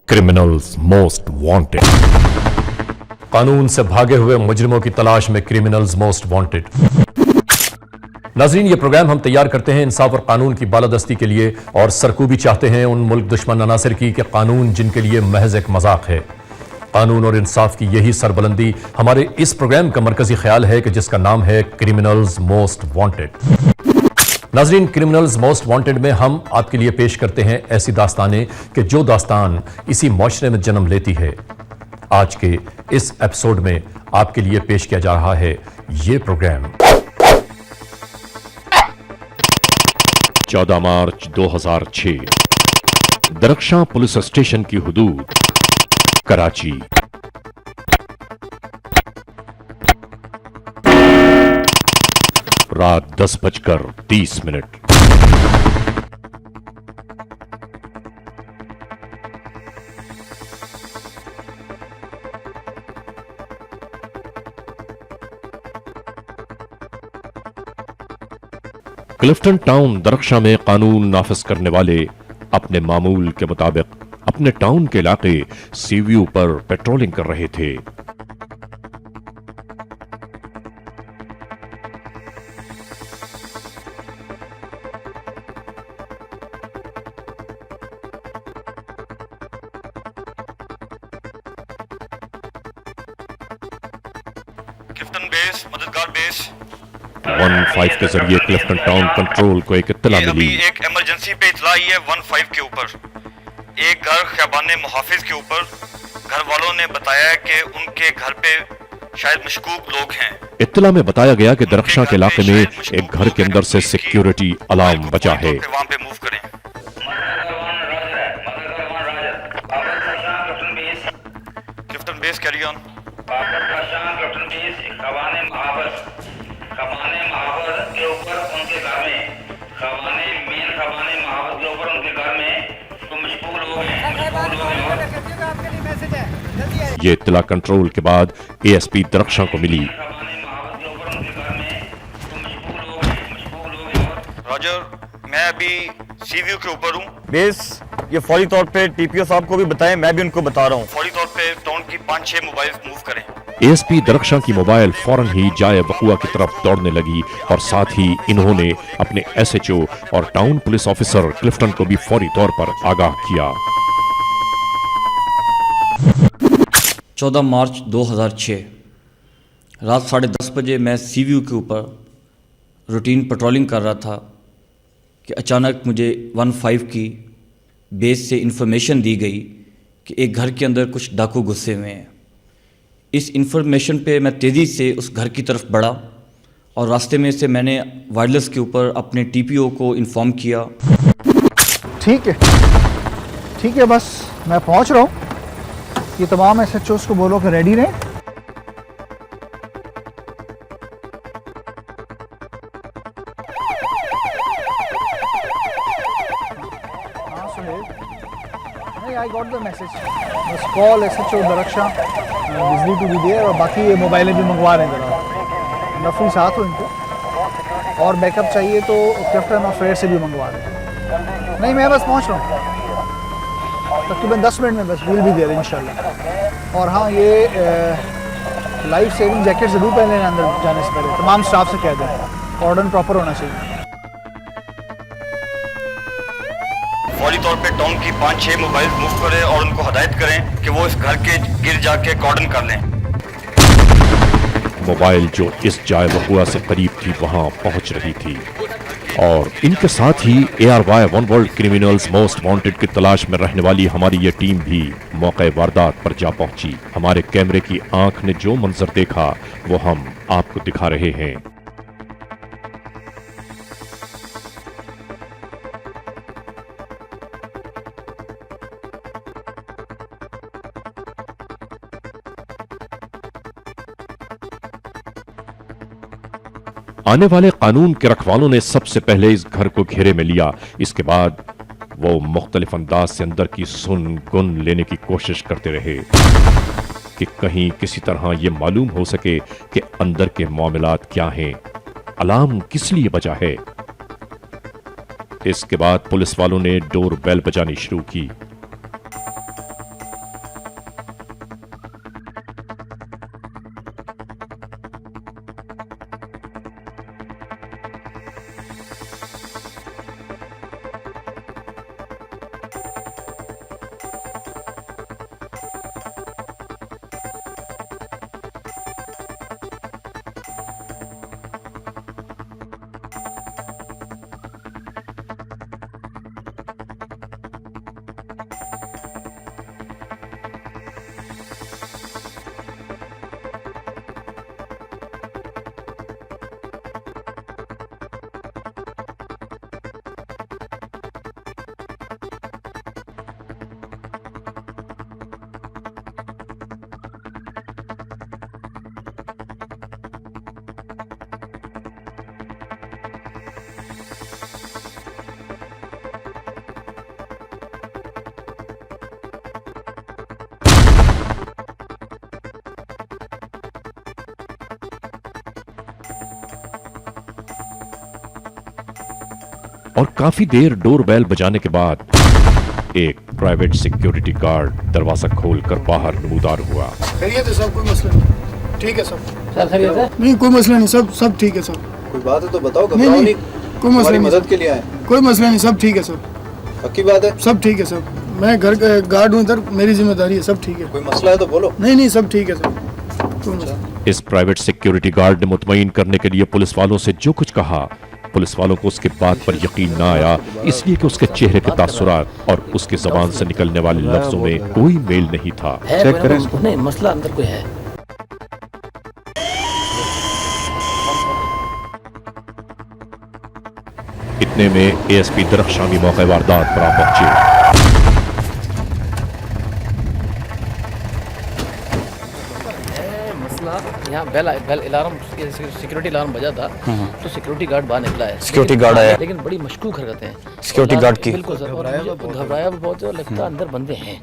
Criminals most wanted. कानून से भागे हुए मुजरिमों की तलाश में क्रिमिनल्स मोस्ट वांटेड। नाजरीन, ये प्रोग्राम हम तैयार करते हैं इंसाफ और कानून की बालादस्ती के लिए, और सरकूबी चाहते हैं उन मुल्क दुश्मन अनासर की कि कानून जिनके लिए महज एक मजाक है। कानून और इंसाफ की यही सरबुलंदी हमारे इस प्रोग्राम का मरकजी ख्याल है कि जिसका नाम है क्रिमिनल्स मोस्ट वांटेड। नाजरीन, क्रिमिनल्स मोस्ट वांटेड में हम आपके लिए पेश करते हैं ऐसी दास्तानें कि जो दास्तान इसी मुआशरे में जन्म लेती है। आज के इस एपिसोड में आपके लिए पेश किया जा रहा है ये प्रोग्राम 14 मार्च 2006 दरख्शां पुलिस स्टेशन की हुदूद, कराची। रात 10:30। क्लिफ्टन टाउन दरख्शां में कानून नाफिज करने वाले अपने मामूल के मुताबिक अपने टाउन के इलाके सीव्यू पर पेट्रोलिंग कर रहे थे। क्लिफ्टन बेस, मददगार बेस 15 के जरिए क्लिफ्टन टाउन कंट्रोल को एक इत्तला अभी मिली। एक इमरजेंसी पे इतला आई है 15 के ऊपर। एक घर ख्याबाने मुहाफिज के ऊपर। घर वालों ने बताया कि उनके घर पे शायद मशकूक लोग हैं। इत्तला में बताया गया कि दरख्शां के इलाके में एक घर के अंदर से सिक्योरिटी अलार्म बचा है। वहां पे मूव करें। Clifton base carry on. खबाने महावर के ऊपर उनके घर में उनके घर में तो मशगूल हो गए। ये इत्तला कंट्रोल के बाद एएसपी दरख्शां को मिली। रॉजर, मैं अभी सीव्यू के ऊपर हूँ। बेस, ये फौरी तौर पे टीपीओ साहब को भी बताएं, मैं भी उनको बता रहा हूँ। फौरी तौर पे टाउन की 5-6 मोबाइल मूव करें। एएसपी दरख्शां की मोबाइल फौरन ही जाए वकुआ की तरफ दौड़ने लगी और साथ ही इन्होंने अपने एसएचओ और टाउन पुलिस ऑफिसर क्लिफ्टन को भी फौरी तौर पर आगाह किया। 14 मार्च 2006 रात 10:30 बजे मैं सीव्यू के ऊपर रूटीन पेट्रोलिंग कर रहा था कि अचानक मुझे 15 की बेस से इंफॉर्मेशन दी गई कि एक घर के अंदर कुछ डाकू घुसे हुए हैं। इस इंफॉर्मेशन पे मैं तेज़ी से उस घर की तरफ बढ़ा और रास्ते में से मैंने वायरलेस के ऊपर अपने टीपीओ को इन्फॉर्म किया। ठीक है, बस मैं पहुंच रहा हूँ। ये तमाम एसएचओस को बोलो कि रेडी रहें। हाँ सुहेल, नहीं, आई गॉट द मैसेज। बस कॉल एसएचओ दरख्शां बिजली टू भी दिए, और बाकी ये मोबाइलें भी मंगवा रहे हैं जरा। नफरी साथ हो इनको, और बैकअप चाहिए तो क्लिफ्टन और फ्रेयर से भी मंगवा रहे हैं। नहीं, मैं बस पहुंच रहा हूँ, तकरीबन 10 मिनट में बस विल भी देर इंशाल्लाह। और हाँ, ये लाइफ सेविंग जैकेट ज़रूर पहने अंदर जाने से पहले, तमाम स्टाफ से कह दें। ऑर्डर प्रॉपर होना चाहिए। फौरी तौर पे टाउन की 5-6 मोबाइल मूव करें और उनको हदायत करें कि वो इस घर के गिर जाके कॉर्डन कर लें। मोबाइल जो इस जाए वकुआ से करीब थी वहां पहुंच रही थी, और इनके साथ ही ARY one world criminals most wanted की तलाश में रहने वाली हमारी ये टीम भी मौके वारदात पर जा पहुंची। हमारे कैमरे की आंख ने जो मंजर देखा वो हम आपको दिखा रहे हैं। आने वाले कानून के रखवालों ने सबसे पहले इस घर को घेरे में लिया। इसके बाद वो मुख्तलिफ अंदाज से अंदर की सुन गुन लेने की कोशिश करते रहे कि कहीं किसी तरह ये मालूम हो सके कि अंदर के मामलात क्या हैं, अलार्म किस लिए बजा है। इसके बाद पुलिस वालों ने डोर बेल बजानी शुरू की। और काफी देर डोरबेल बजाने के बाद एक प्राइवेट सिक्योरिटी गार्ड दरवाजा खोलकर बाहर नमूदार हुआ। खैरियत है सब, कोई मसला नहीं, ठीक है सब। सर खैरियत है? नहीं कोई मसला नहीं, सब ठीक है सब। कोई बात है तो बताओ, नहीं, घबराओ नहीं, कोई मसला नहीं, मदद के लिए आए। कोई मसला नहीं, सब ठीक है सब। पक्की बात है? सब ठीक है सब, मैं घर का गार्ड हूँ इधर, मेरी जिम्मेदारी है, सब ठीक है। कोई मसला है तो बोलो। नहीं सब ठीक है सब, कोई मसला नहीं। इस प्राइवेट सिक्योरिटी गार्ड ने मुतमईन करने के लिए पुलिस वालों से जो कुछ कहा, पुलिस वालों को उसके बात पर यकीन न आया, इसलिए कि उसके चेहरे के तासुरात और उसकी जबान से निकलने वाले लफ्जों में कोई मेल नहीं था। चेक करें, नहीं मसला अंदर कोई है। इतने में एएसपी दरख्शां भी मौके वारदात पर आ पहुंचे। यहाँ बेल अलार्म, सिक्योरिटी अलार्म बजा था, तो सिक्योरिटी गार्ड बाहर निकला है। सिक्योरिटी गार्ड आया, लेकिन बड़ी मशकूक हरकतें हैं सिक्योरिटी गार्ड की। बिल्कुल सर, और घबराया भी बहुत है और लगता है अंदर बंदे हैं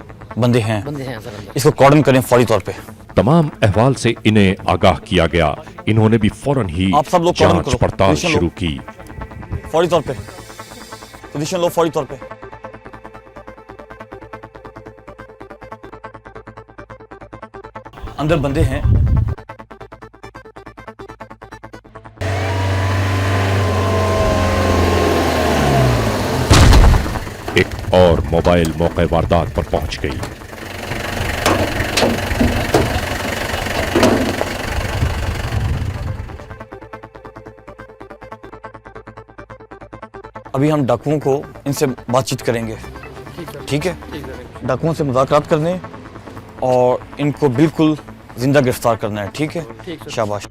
सर अंदर। इसको कॉर्डन करें फौरी तौर पे। तमाम अहवाल से इन्हें आगाह किया गया। इन्होंने भी फौरन ही आप सब लोग कॉर्डन जांच करो, पड़ताल पोजीशन लो। शुरू की। फौरी तौर पे पोजीशन लो, फौरी तौर पे। अंदर बंदे हैं। एक और मोबाइल मौके वारदात पर पहुंच गई। अभी हम डाकुओं को इनसे बातचीत करेंगे, ठीक है? डाकुओं से मुज़ाकरात करने और इनको बिल्कुल जिंदा गिरफ्तार करना है, ठीक है? शाबाश।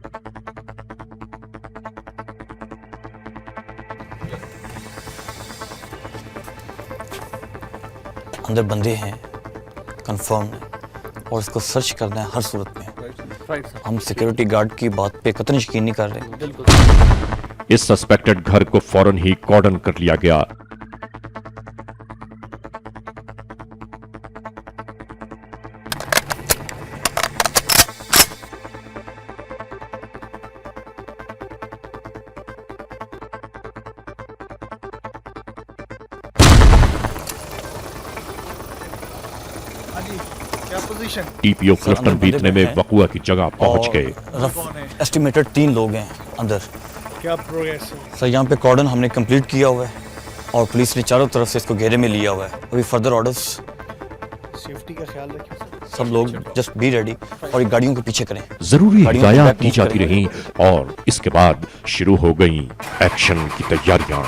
अंदर बंदे हैं, कंफर्म है, और इसको सर्च करना है हर सूरत में। हम सिक्योरिटी गार्ड की बात पे कतई यकीन नहीं कर रहे। इस सस्पेक्टेड घर को फौरन ही कॉर्डन कर लिया गया। टीपीओ क्लिफ्टन बीतने में वकुआ की जगह पहुंच गए। रफ एस्टिमेटेड 3 लोग हैं अंदर। क्या प्रोग्रेस है सर? यहाँ पे कॉर्डन हमने कंप्लीट किया हुआ है और पुलिस ने चारों तरफ से इसको घेरे में लिया हुआ है। अभी फर्दर ऑर्डर्स। सेफ्टी का ख्याल रखिए सर। सब लोग जस्ट बी रेडी और ये गाड़ियों के पीछे करें। जरूरी गाड़ियों को हिदायत बैक दी मूव जाती करें। रहीं और इसके बाद शुरू हो गई एक्शन की तैयारियां।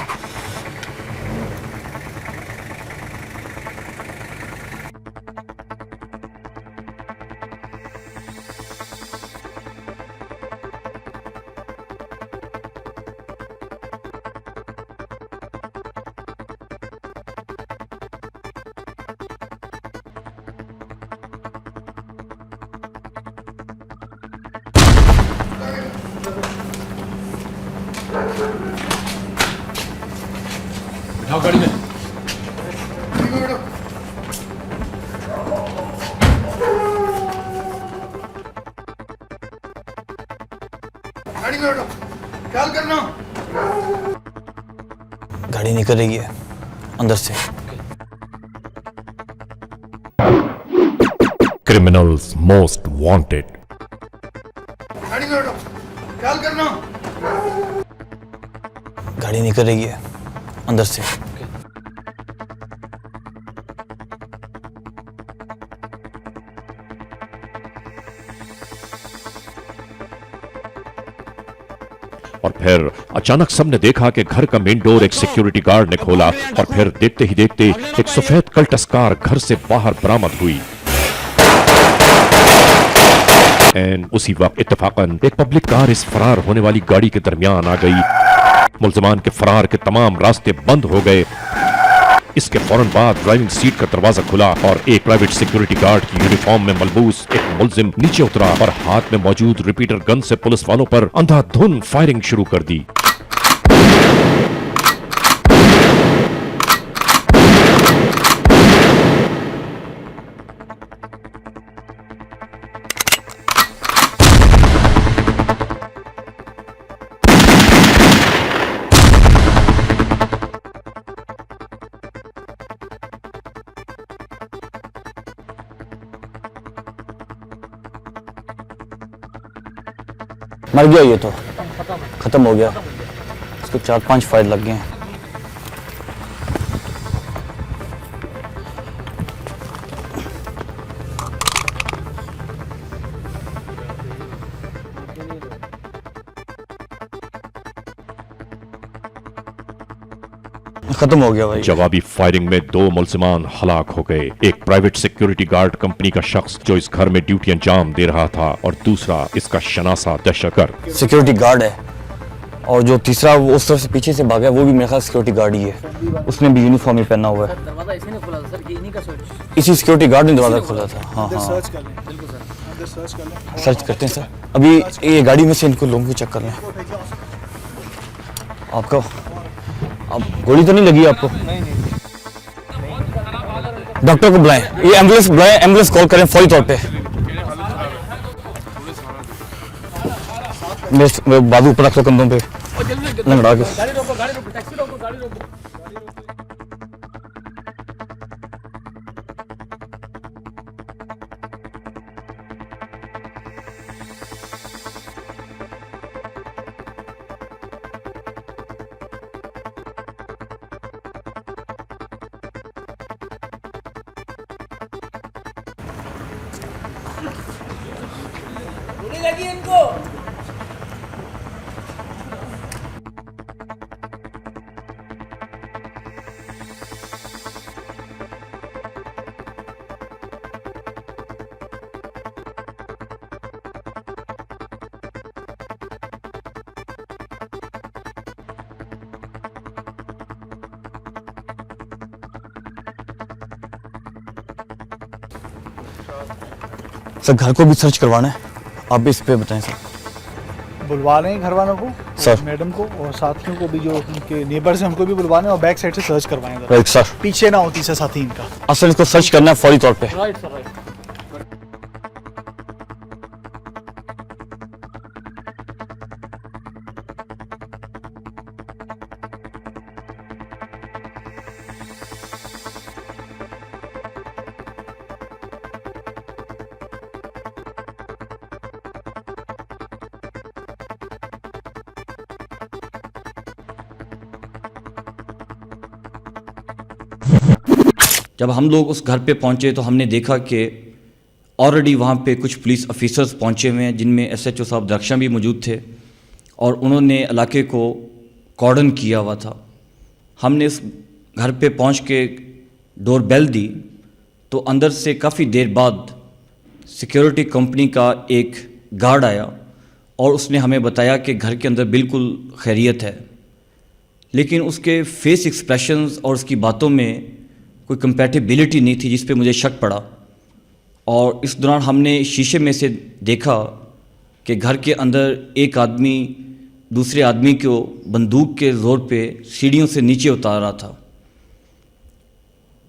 गाड़ी में। गाड़ी में बैठो, ख्याल करना। गाड़ी निकल रही है अंदर से। Criminals most wanted. गाड़ी में बैठो, ख्याल करना। गाड़ी निकल रही है अंदर से। और फिर अचानक सबने देखा कि घर का मेन डोर एक सिक्योरिटी गार्ड ने खोला और फिर देखते ही देखते एक सफेद कल्टस कार घर से बाहर बरामद हुई। एंड उसी वक्त इत्तेफाकन एक पब्लिक कार इस फरार होने वाली गाड़ी के दरमियान आ गई। मुल्ज़िमान के फरार के तमाम रास्ते बंद हो गए। इसके फौरन बाद ड्राइविंग सीट का दरवाजा खुला और एक प्राइवेट सिक्योरिटी गार्ड की यूनिफॉर्म में मलबूस एक मुल्जिम नीचे उतरा और हाथ में मौजूद रिपीटर गन से पुलिस वालों पर अंधाधुंध फायरिंग शुरू कर दी। मर गया ये तो, ख़त्म हो गया, इसको 4-5 फायर लग गए हैं। खत्म हो गया भाई। जवाबी फायरिंग में 2 मुल्जिमान हलाक हो गए। एक प्राइवेट सिक्योरिटी गार्ड कंपनी का शख्स जो इस घर में ड्यूटी अंजाम दे रहा था और दूसरा इसका शनासा दहशतगर्द। सिक्योरिटी गार्ड है और जो तीसरा वो उस तरफ से पीछे से भागा है वो भी मेरे ख्याल सिक्योरिटी गार्ड ही है, उसने भी यूनिफॉर्म ही पहना हुआ है। दरवाजा इसी ने खोला था सर, कि इन्हीं का स्विच। इसी सिक्योरिटी गार्ड ने दरवाजा खोला था। हाँ अंदर हाँ, सर्च कर लें, बिल्कुल सर, अंदर सर्च कर लें। सर्च करते हैं सर। अभी ये गाड़ी में से इनको लोगों को चेक कर लें। आपको अब गोली तो नहीं लगी आपको? डॉक्टर को बुलाएं, ये एम्बुलेंस बुलाएं, एम्बुलेंस कॉल करें फौरी तौर पे। मेरे बाजू ऊपर रख लो कंधों पे लंगड़ा के। गाड़ी रोको, गाड़ी रोको, टैक्सी रोको, गाड़ी रोको। गोली लगी इनको। सर घर को भी सर्च करवाना है, आप भी इस पे बताएं सर। बुलवा रहे हैं घर वालों को, सर। मैडम को और साथियों को भी, जो उनके नेबर्स हैं उनको भी बुलवाने और बैक साइड से सर्च करवाएं जरा। Right sir. पीछे ना होती से साथी इनका। असल इसको सर्च करना है फौरी तौर पे। Right sir, right. जब हम लोग उस घर पे पहुंचे तो हमने देखा कि ऑलरेडी वहाँ पे कुछ पुलिस ऑफिसर्स पहुंचे हुए हैं, जिनमें एसएचओ साहब दरख्शां भी मौजूद थे और उन्होंने इलाके को कॉर्डन किया हुआ था। हमने इस घर पे पहुंच के डोर बेल दी तो अंदर से काफ़ी देर बाद सिक्योरिटी कंपनी का एक गार्ड आया और उसने हमें बताया कि घर के अंदर बिल्कुल खैरियत है, लेकिन उसके फेस एक्सप्रेशंस और उसकी बातों में कोई कंपैटिबिलिटी नहीं थी, जिस पे मुझे शक पड़ा। और इस दौरान हमने शीशे में से देखा कि घर के अंदर एक आदमी दूसरे आदमी को बंदूक के ज़ोर पे सीढ़ियों से नीचे उतार रहा था।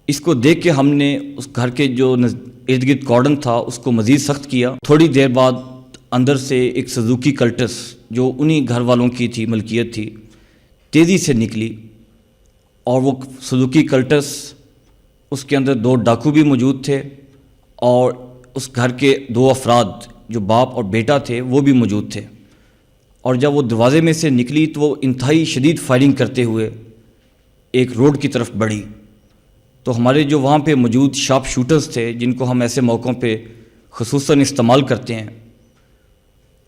इसको देख के हमने उस घर के जो इर्द गिर्द कॉर्डन था उसको मज़ीद सख्त किया। थोड़ी देर बाद अंदर से एक सुजुकी कल्टस जो उन्हीं घर वालों की थी, मलकियत थी, तेज़ी से निकली और वो सुजुकी कल्टस, उसके अंदर 2 डाकू भी मौजूद थे और उस घर के 2 अफराद जो बाप और बेटा थे वो भी मौजूद थे। और जब वो दरवाज़े में से निकली तो वो इंतहाई शदीद फायरिंग करते हुए एक रोड की तरफ बढ़ी। तो हमारे जो वहाँ पे मौजूद शार्प शूटर्स थे, जिनको हम ऐसे मौक़ों पे ख़ुसूसन इस्तेमाल करते हैं,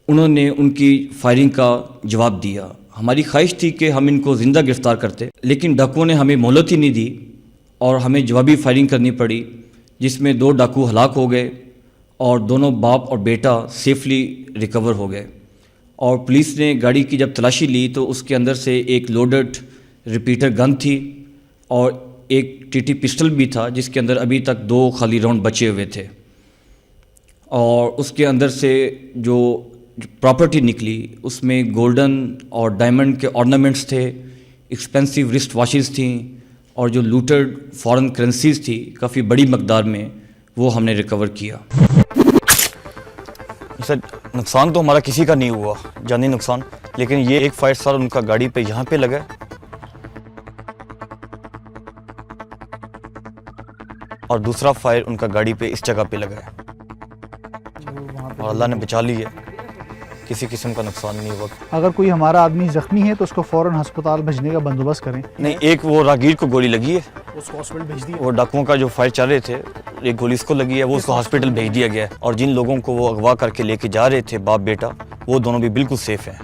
उन्होंने उनकी फायरिंग का जवाब दिया। हमारी ख्वाहिश थी कि हम इनको ज़िंदा गिरफ़्तार करते, लेकिन डाकुओं ने हमें मोहलत ही नहीं दी और हमें जवाबी फायरिंग करनी पड़ी, जिसमें 2 डाकू हलाक हो गए और दोनों बाप और बेटा सेफली रिकवर हो गए। और पुलिस ने गाड़ी की जब तलाशी ली तो उसके अंदर से एक लोडेड रिपीटर गन थी और एक टीटी पिस्टल भी था, जिसके अंदर अभी तक 2 खाली राउंड बचे हुए थे। और उसके अंदर से जो प्रॉपर्टी निकली उसमें गोल्डन और डायमंड के ऑर्नामेंट्स थे, एक्सपेंसिव रिस्ट वॉचेस थी और जो लूटेड फॉरेन करेंसीज थी काफ़ी बड़ी मकदार में, वो हमने रिकवर किया। सर नुकसान तो हमारा किसी का नहीं हुआ, जानी नुकसान, लेकिन ये एक फायर सर उनका गाड़ी पे यहाँ पे लगा और दूसरा फायर उनका गाड़ी पे इस जगह पे लगा है और अल्लाह ने बचा ली है। किसी किस्म का नुकसान नहीं हुआ। अगर कोई हमारा आदमी जख्मी है तो उसको फ़ौरन अस्पताल भेजने का बंदोबस्त करें। नहीं, एक वो राहगीर को गोली लगी है, उसको हॉस्पिटल भेज दिया। वो डाकुओं का जो फायर चल रहे थे, एक गोली इसको लगी है, वो उसको हॉस्पिटल भेज दिया गया है। और जिन लोगों को वो अगवा करके लेके जा रहे थे बाप बेटा, वो दोनों भी बिल्कुल सेफ हैं।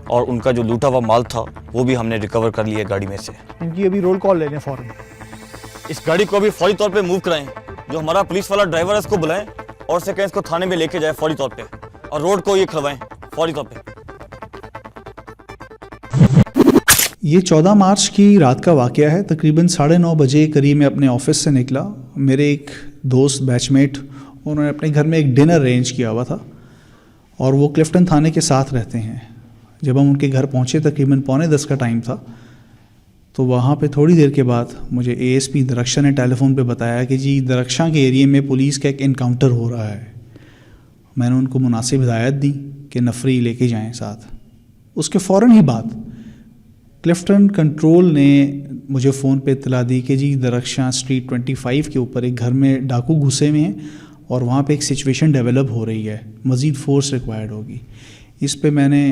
और उनका जो लूटा हुआ माल था वो भी हमने रिकवर कर लिया गाड़ी में से। इनकी अभी रोल कॉल ले लें फ़ौरन। इस गाड़ी को अभी फौरी तौर पे मूव कराएं। जो हमारा पुलिस वाला ड्राइवर है उसको बुलाएं और से कहें इसको थाने में लेके जाए फौरी तौर पे, और रोड को ये खड़वाएं फौरी तौर पे। ये 14 मार्च की रात का वाक़या है। तकरीबन 9:30 बजे करीब मैं अपने ऑफिस से निकला। मेरे एक दोस्त बैचमेट, उन्होंने अपने घर में एक डिनर अरेंज किया हुआ था और वो क्लिफ्टन थाने के साथ रहते हैं। जब हम उनके घर पहुँचे तकरीबन 9:45 का टाइम था, तो वहाँ पे थोड़ी देर के बाद मुझे एएसपी दरख्शा ने टेलीफोन पे बताया कि जी दरख्शा के एरिया में पुलिस का एक इनकाउंटर हो रहा है। मैंने उनको मुनासिब हिदायत दी कि नफरी लेके जाएं साथ। उसके फ़ौरन ही बाद क्लिफ्टन कंट्रोल ने मुझे फ़ोन पे इत्तला दी कि जी दरख्शा स्ट्रीट 25 के ऊपर एक घर में डाकू घुसे हुए हैं और वहाँ पे एक सिचुएशन डेवलप हो रही है, मज़ीद फोर्स रिक्वायर्ड होगी। इस पे मैंने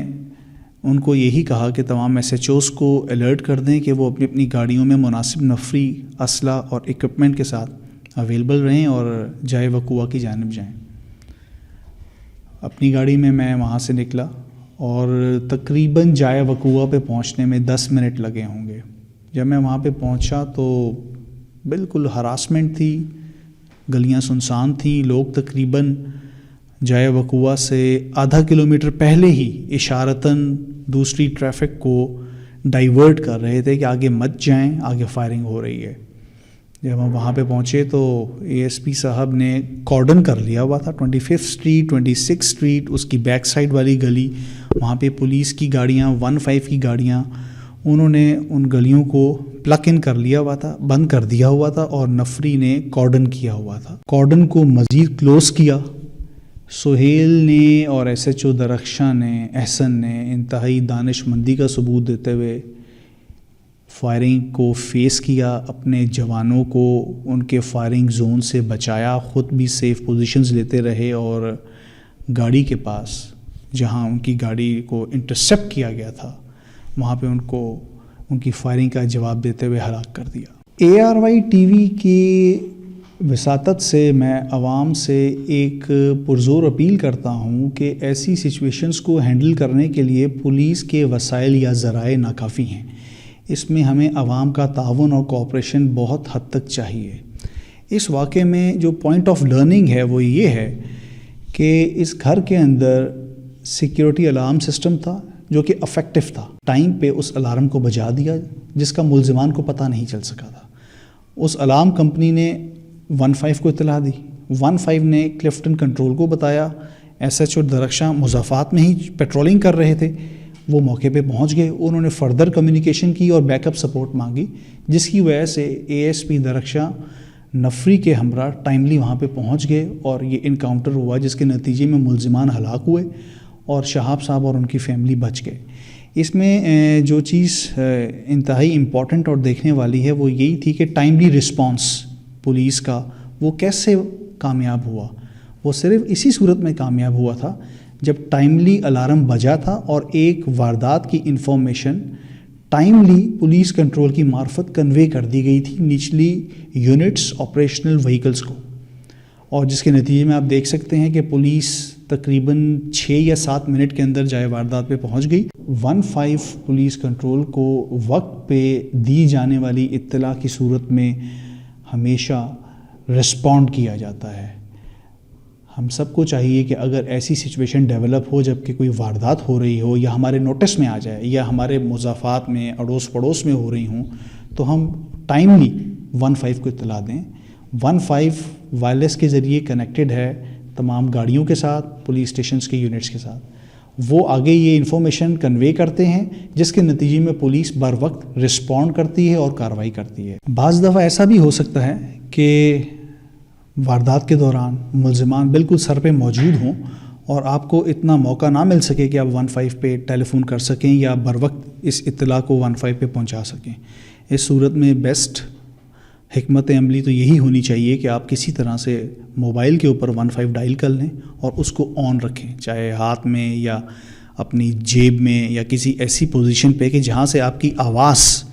उनको यही कहा कि तमाम SHOs को अलर्ट कर दें कि वो अपनी अपनी गाड़ियों में मुनासिब नफरी, असला और इक्विपमेंट के साथ अवेलेबल रहें और जाए वकुआ की जानिब जाएं। अपनी गाड़ी में मैं वहाँ से निकला और तकरीबन जाए वकुआ पे पहुँचने में 10 मिनट लगे होंगे। जब मैं वहाँ पे पहुँचा तो बिल्कुल हरासमेंट थी, गलियाँ सुनसान थी। लोग तकरीबन जाए वकुआ से आधा किलोमीटर पहले ही इशारतन दूसरी ट्रैफिक को डाइवर्ट कर रहे थे कि आगे मत जाएं, आगे फायरिंग हो रही है। जब हम वहाँ पे पहुँचे तो एएसपी साहब ने कॉर्डन कर लिया हुआ था 25 स्ट्रीट, 26 स्ट्रीट, उसकी बैक साइड वाली गली, वहाँ पे पुलिस की गाड़ियाँ, 15 की गाड़ियाँ, उन्होंने उन गलियों को प्लग इन कर लिया हुआ था, बंद कर दिया हुआ था और नफरी ने कॉर्डन किया हुआ था। कॉर्डन को मज़ीद क्लोज़ किया। सुहेल ने और SHO दरख्शा ने, एहसन ने इंतहाई दानिशमंदी का सबूत देते हुए फायरिंग को फेस किया, अपने जवानों को उनके फायरिंग जोन से बचाया, ख़ुद भी सेफ पोजीशंस लेते रहे और गाड़ी के पास जहां उनकी गाड़ी को इंटरसेप्ट किया गया था वहां पे उनको उनकी फायरिंग का जवाब देते हुए हलाक कर दिया। ARY TV की वसातत से मैं आवाम से एक पुरज़ोर अपील करता हूँ कि ऐसी सिचुएशंस को हैंडल करने के लिए पुलिस के वसाइल या ज़राए नाकाफ़ी हैं। इसमें हमें आवाम का ताउन और कोऑपरेशन बहुत हद तक चाहिए। इस वाक़े में जो पॉइंट ऑफ लर्निंग है वो ये है कि इस घर के अंदर सिक्योरिटी अलार्म सिस्टम था जो कि अफेक्टिव था। टाइम पे उस अलार्म को बजा दिया जिसका मुल्ज़िमान को पता नहीं चल सका था। उस अलार्म कंपनी ने 15 को इत्तला दी, 15 ने क्लिफ्टन कंट्रोल को बताया। SHO दरख्शा मुज़ाफ़ात में ही पेट्रोलिंग कर रहे थे, वो मौके पे पहुंच गए। उन्होंने फ़र्दर कम्युनिकेशन की और बैकअप सपोर्ट मांगी, जिसकी वजह से ASP दरख्शा नफरी के हमरा टाइमली वहाँ पे पहुँच गए और ये इनकाउंटर हुआ जिसके नतीजे में मुल्ज़िमान हलाक हुए और शहाब साहब और उनकी फ़ैमिली बच गए। इसमें जो चीज़ इंतहाई इम्पॉर्टेंट और देखने वाली है वो यही थी कि टाइमली रिस्पॉन्स पुलिस का वो कैसे कामयाब हुआ। वो सिर्फ इसी सूरत में कामयाब हुआ था जब टाइमली अलार्म बजा था और एक वारदात की इंफॉर्मेशन टाइमली पुलिस कंट्रोल की मार्फत कन्वे कर दी गई थी निचली यूनिट्स, ऑपरेशनल व्हीकल्स को, और जिसके नतीजे में आप देख सकते हैं कि पुलिस तकरीबन 6 या 7 मिनट के अंदर जाए वारदात पे पहुंच गई। 15 पुलिस कंट्रोल को वक्त पे दी जाने वाली इत्तला की सूरत में हमेशा रिस्पॉन्ड किया जाता है। हम सबको चाहिए कि अगर ऐसी सिचुएशन डेवलप हो जबकि कोई वारदात हो रही हो या हमारे नोटिस में आ जाए या हमारे मुज़ाफ़ात में अड़ोस पड़ोस में हो रही हों तो हम टाइमली 15 को इत्तला दें। 15 वायरलेस के ज़रिए कनेक्टेड है तमाम गाड़ियों के साथ, पुलिस स्टेशंस के यूनिट्स के साथ। वो आगे ये इन्फॉर्मेशन कन्वे करते हैं जिसके नतीजे में पुलिस बर वक्त रिस्पॉन्ड करती है और कार्रवाई करती है। बाज़ दफ़ा ऐसा भी हो सकता है कि वारदात के दौरान मुल्ज़िमान बिल्कुल सर पे मौजूद हों और आपको इतना मौका ना मिल सके कि आप 15 पे टेलीफोन कर सकें या बर वक्त इस इत्तला को 15 पे पहुंचा सकें। इस सूरत में बेस्ट हिकमत अमली तो यही होनी चाहिए कि आप किसी तरह से मोबाइल के ऊपर 15 डायल कर लें और उसको ऑन रखें, चाहे हाथ में या अपनी जेब में या किसी ऐसी पोजीशन पे कि जहाँ से आपकी आवाज़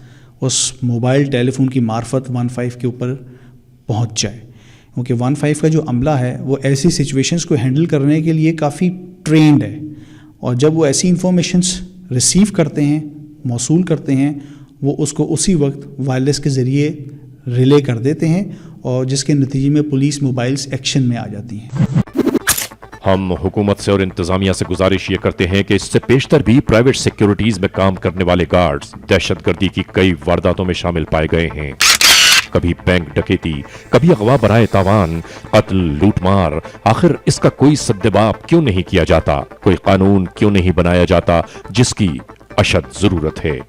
उस मोबाइल टेलीफोन की मार्फत 15 के ऊपर पहुँच जाए। क्योंकि 15 का जो अमला है वो ऐसी सिचुएशंस को हैंडल करने के लिए काफ़ी ट्रेंड है, और जब वो ऐसी इंफॉर्मेशंस रिसीव करते हैं, मौसूल करते हैं, वो उसको उसी वक्त वायरलेस के ज़रिए रिले कर देते हैं, और जिसके नतीजे में पुलिस मोबाइल्स एक्शन में आ जाती हैं। हम हुकूमत से और इंतजामिया से गुजारिश ये करते हैं कि इससे पेशतर भी प्राइवेट सिक्योरिटीज में काम करने वाले गार्ड्स दहशतगर्दी की कई वारदातों में शामिल पाए गए हैं। कभी बैंक डकैती, कभी अगवा बराए तावान, कत्ल, लूटमार। आखिर इसका कोई सद्देबाप क्यों नहीं किया जाता? कोई कानून क्यों नहीं बनाया जाता जिसकी अशद जरूरत है?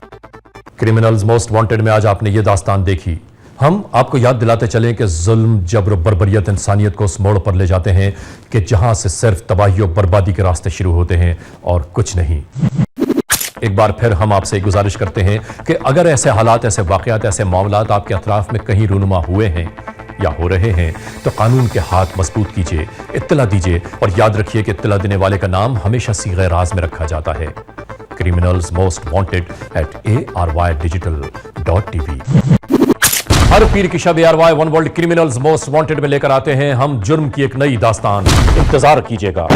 क्रिमिनल्स मोस्ट वांटेड में आज आपने ये दास्तान देखी। हम आपको याद दिलाते चलें कि जुल्म, जबर, बर्बरियत इंसानियत को उस मोड़ पर ले जाते हैं कि जहां से सिर्फ तबाही और बर्बादी के रास्ते शुरू होते हैं और कुछ नहीं। एक बार फिर हम आपसे गुजारिश करते हैं कि अगर ऐसे हालात, ऐसे वाक़यात, ऐसे मामलात आपके अतराफ में कहीं रूनुमा हुए हैं या हो रहे हैं तो कानून के हाथ मजबूत कीजिए, इत्तला दीजिए, और याद रखिए कि इत्तला देने वाले का नाम हमेशा सीगे राज में रखा जाता है। Criminals most wanted @ARYdigital.tv। हर पीर की शब ARY one world criminals most wanted में लेकर आते हैं हम जुर्म की एक नई दास्तान। इंतजार कीजिएगा।